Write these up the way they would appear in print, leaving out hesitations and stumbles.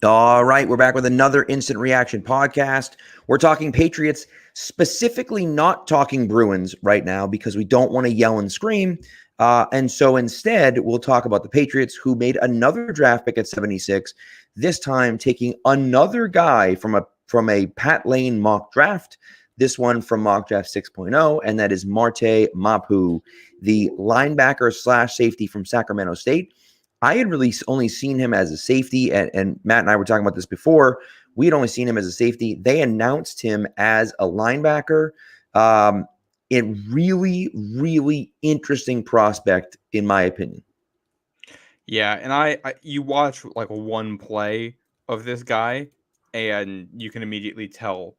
All right, we're back with another Instant Reaction podcast. We're talking Patriots, specifically not talking Bruins right now because we don't want to yell and scream. And so instead, we'll talk about the Patriots, who made another draft pick at 76, this time taking another guy from a Pat Lane mock draft, this one from mock draft 6.0, and that is Marte Mapu, the linebacker / safety from Sacramento State. I had really only seen him as a safety, and Matt and I were talking about this before. We had only seen him as a safety. They announced him as a linebacker. A really, really interesting prospect, in my opinion. Yeah, and you watch like one play of this guy, and you can immediately tell,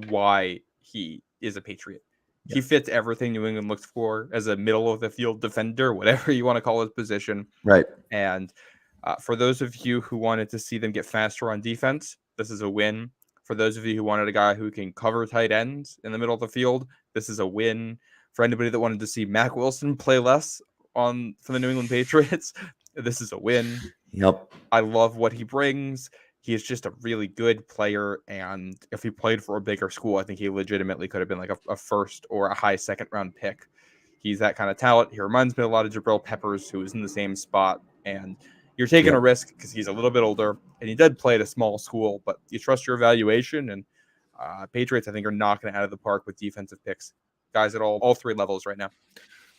why he is a Patriot. Yeah. He fits everything New England looks for as a middle of the field defender, whatever you want to call his position. Right. And for those of you who wanted to see them get faster on defense, this is a win. For those of you who wanted a guy who can cover tight ends in the middle of the field, this is a win. For anybody that wanted to see Mac Wilson play less for the New England Patriots, this is a win. Yep. I love what he brings. He is just a really good player, and if he played for a bigger school, I think he legitimately could have been like a first or a high second round pick. He's that kind of talent. He reminds me a lot of Jabril Peppers, who is in the same spot, and you're taking a risk because he's a little bit older, and he did play at a small school, but you trust your evaluation, and Patriots, I think, are knocking it out of the park with defensive picks. Guys at all three levels right now.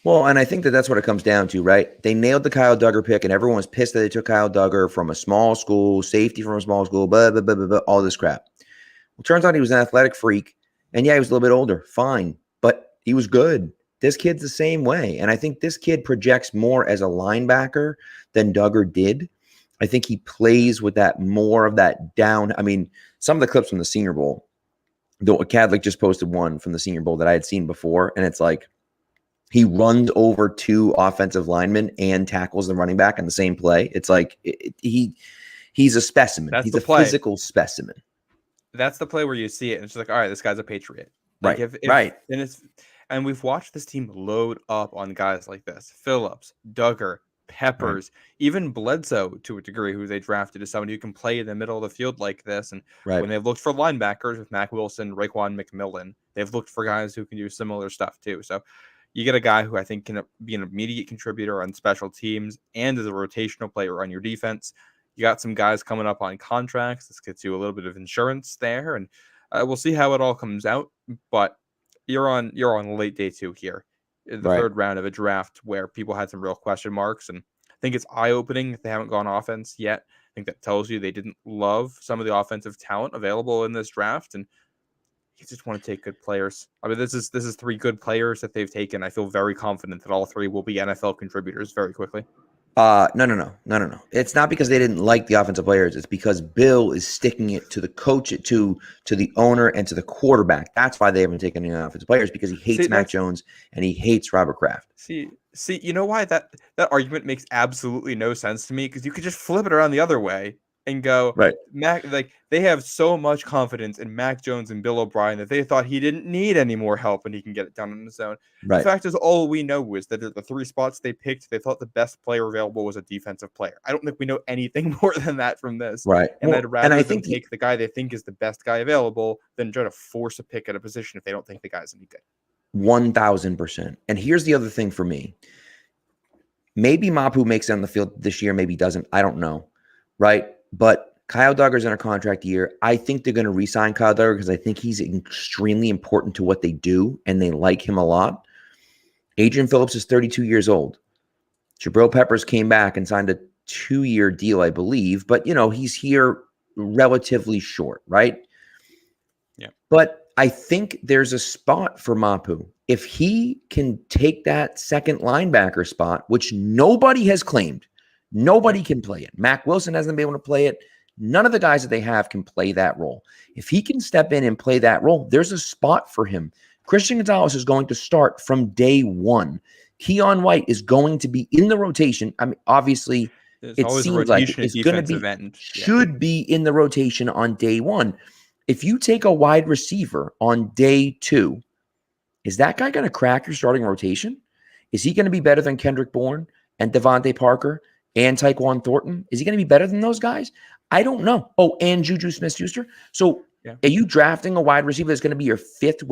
Well, and I think that's what it comes down to, right? They nailed the Kyle Duggar pick, and everyone was pissed that they took Kyle Duggar from a small school, safety from a small school, blah, blah, blah, blah, blah, all this crap. Well, turns out he was an athletic freak, and yeah, he was a little bit older, fine, but he was good. This kid's the same way, and I think this kid projects more as a linebacker than Duggar did. I think he plays with that more of that down. I mean, some of the clips from the Senior Bowl, Cadlick just posted one from the Senior Bowl that I had seen before, and it's like, he runs over two offensive linemen and tackles the running back in the same play. It's like he's a specimen. He's a physical specimen. That's the play where you see it, and it's like, all right, this guy's a Patriot. Like right. And we've watched this team load up on guys like this: Phillips, Duggar, Peppers, even Bledsoe to a degree, who they drafted as somebody who can play in the middle of the field like this. And when they've looked for linebackers with Mac Wilson, Raekwon McMillan, they've looked for guys who can do similar stuff too. So you get a guy who I think can be an immediate contributor on special teams and as a rotational player on your defense. You got some guys coming up on contracts. This gets you a little bit of insurance there, and we'll see how it all comes out. But you're on late day two here, in the third round of a draft where people had some real question marks, and I think it's eye-opening if they haven't gone offense yet. I think that tells you they didn't love some of the offensive talent available in this draft, and you just want to take good players. I mean, this is three good players that they've taken. I feel very confident that all three will be NFL contributors very quickly. No. It's not because they didn't like the offensive players. It's because Bill is sticking it to the coach, to the owner, and to the quarterback. That's why they haven't taken any offensive players, because he hates Mac Jones and he hates Robert Kraft. See, you know why that argument makes absolutely no sense to me? Because you could just flip it around the other way and go, Mac, like, they have so much confidence in Mac Jones and Bill O'Brien that they thought he didn't need any more help and he can get it done on his own. The fact is, all we know is that the three spots they picked, they thought the best player available was a defensive player. I don't think we know anything more than that from this. And I'd rather them take the guy they think is the best guy available than try to force a pick at a position if they don't think the guy's any good. 1,000%. And here's the other thing for me. Maybe Mapu makes it on the field this year, maybe doesn't. I don't know. Right? But Kyle Duggar's in a contract year. I think they're going to re-sign Kyle Duggar because I think he's extremely important to what they do, and they like him a lot. Adrian Phillips is 32 years old. Jabril Peppers came back and signed a 2-year deal, I believe. But, he's here relatively short, right? Yeah. But I think there's a spot for Mapu. If he can take that second linebacker spot, which nobody has claimed, nobody can play it. Mac Wilson hasn't been able to play it. None of the guys that they have can play that role. If he can step in and play that role, there's a spot for him. Christian Gonzalez is going to start from day one. Keon White is going to be in the rotation. I mean, obviously, it seems like it's going to be, should be in the rotation on day one. If you take a wide receiver on day two, is that guy going to crack your starting rotation? Is he going to be better than Kendrick Bourne and Devontae Parker and Tyquan Thornton? Is he going to be better than those guys? I don't know. Oh, and Juju Smith-Schuster. So Yeah. are you drafting a wide receiver that's going to be your fifth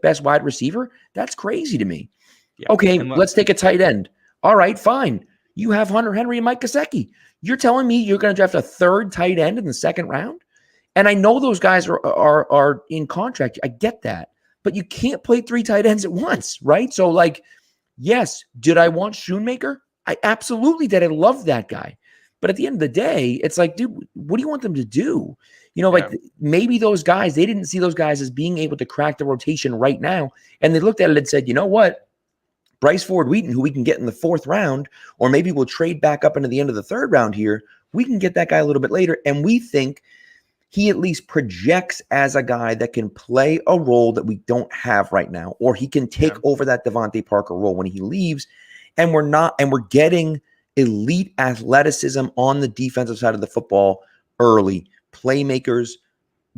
best wide receiver? That's crazy to me. Yeah. Okay, let's take a tight end. All right, fine. You have Hunter Henry and Mike Gesicki. You're telling me you're going to draft a third tight end in the second round? And I know those guys are in contract. I get that. But you can't play three tight ends at once, right? So, like, yes, did I want Schoonmaker? I absolutely did. I love that guy. But at the end of the day, it's like, dude, what do you want them to do? Like maybe those guys, they didn't see those guys as being able to crack the rotation right now. And they looked at it and said, you know what? Bryce Ford Wheaton, who we can get in the fourth round, or maybe we'll trade back up into the end of the third round here. We can get that guy a little bit later. And we think he at least projects as a guy that can play a role that we don't have right now, or he can take over that Devontae Parker role when he leaves. And we're getting elite athleticism on the defensive side of the football early, playmakers,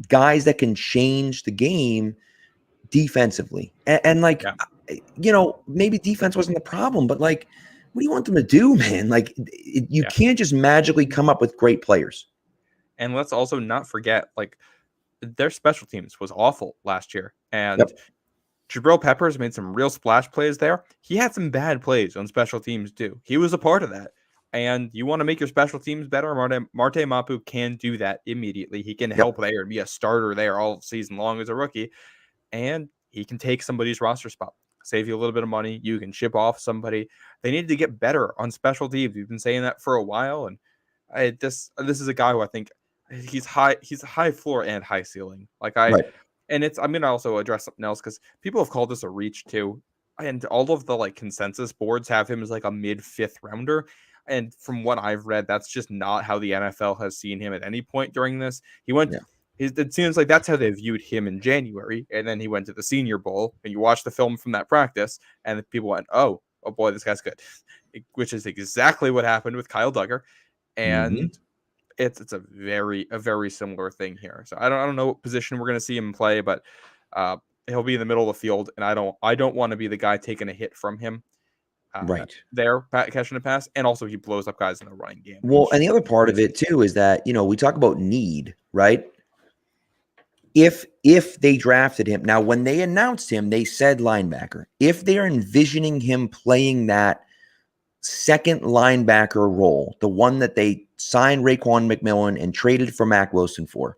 guys that can change the game defensively. And maybe defense wasn't the problem, but like, what do you want them to do, man? Like, you can't just magically come up with great players. And let's also not forget, like, their special teams was awful last year. And Jabril Peppers made some real splash plays there. He had some bad plays on special teams too. He was a part of that. And you want to make your special teams better, Marte Mapu can do that immediately. He can help there and be a starter there all season long as a rookie. And he can take somebody's roster spot, save you a little bit of money. You can ship off somebody. They need to get better on special teams. We've been saying that for a while. And this is a guy who I think he's high floor and high ceiling. And I'm going to also address something else because people have called this a reach too. And all of the like consensus boards have him as like a mid-fifth rounder. And from what I've read, that's just not how the NFL has seen him at any point during this. It seems like that's how they viewed him in January. And then he went to the Senior Bowl and you watch the film from that practice and the people went, oh boy, this guy's good, which is exactly what happened with Kyle Duggar. And it's a very similar thing here. So I don't know what position we're going to see him play, but he'll be in the middle of the field, and I don't want to be the guy taking a hit from him. There, catching a pass, and also he blows up guys in the running game. Well, and the other part of it too is that we talk about need, right? If they drafted him, now when they announced him, they said linebacker. If they're envisioning him playing that second linebacker role, the one that they signed Raekwon McMillan and traded for Mack Wilson for,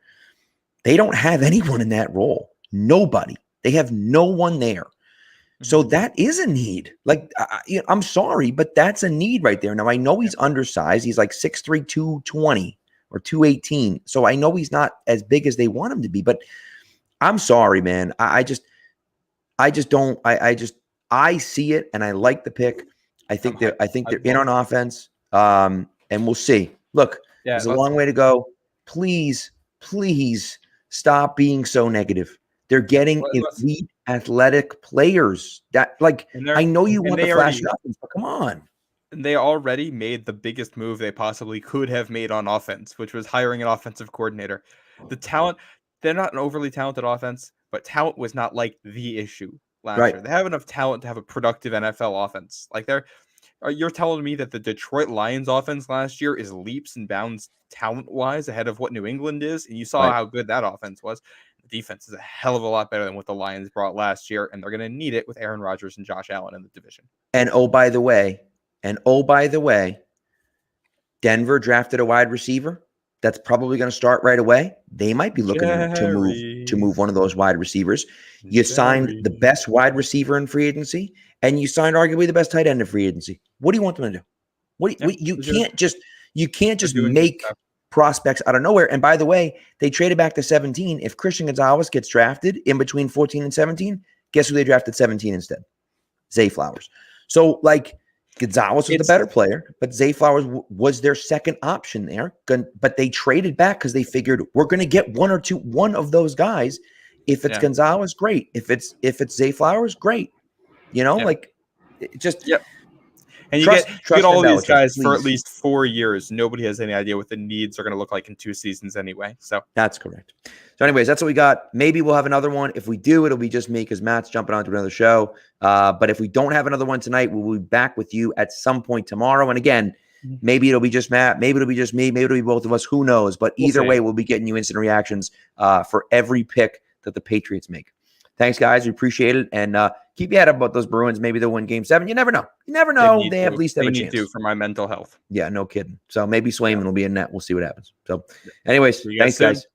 they don't have anyone in that role. Nobody. They have no one there. So that is a need. Like, I'm sorry, but that's a need right there. Now, I know he's undersized. He's like 6'3", 220 or 218. So I know he's not as big as they want him to be, but I'm sorry, man. I see it and I like the pick. I think they're in on offense. And we'll see. Look, there's a long way to go. Please stop being so negative. They're getting elite athletic players. I know you want the flashy offense, but come on. And they already made the biggest move they possibly could have made on offense, which was hiring an offensive coordinator. The talent, they're not an overly talented offense, but talent was not like the issue last year. They have enough talent to have a productive NFL offense. You're telling me that the Detroit Lions offense last year is leaps and bounds talent-wise ahead of what New England is? And you saw how good that offense was. The defense is a hell of a lot better than what the Lions brought last year, and they're going to need it with Aaron Rodgers and Josh Allen in the division. And oh, by the way, Denver drafted a wide receiver that's probably going to start right away. They might be looking to move one of those wide receivers. You signed the best wide receiver in free agency, and you signed arguably the best tight end in free agency. What do you want them to do? You can't just make prospects out of nowhere. And by the way, they traded back to 17. If Christian Gonzalez gets drafted in between 14 and 17, guess who they drafted 17 instead? Zay Flowers. So Gonzalez was the better player, but Zay Flowers was their second option there. But they traded back because they figured we're going to get one of those guys. If it's Gonzalez, great. If it's Zay Flowers, great. And you get all these guys for at least 4 years. Nobody has any idea what the needs are going to look like in 2 seasons anyway. So that's correct. So anyways, that's what we got. Maybe we'll have another one. If we do, it'll be just me because Matt's jumping on to another show. But if we don't have another one tonight, we'll be back with you at some point tomorrow. And again, Maybe it'll be just Matt. Maybe it'll be just me. Maybe it'll be both of us. Who knows? But either way, we'll be getting you instant reactions for every pick that the Patriots make. Thanks, guys. We appreciate it. And keep your head up about those Bruins. Maybe they'll win Game 7. You never know. You never know. They have at least have a chance. They need to for my mental health. Yeah, no kidding. So maybe Swayman will be in net. We'll see what happens. So anyways, thanks, guys.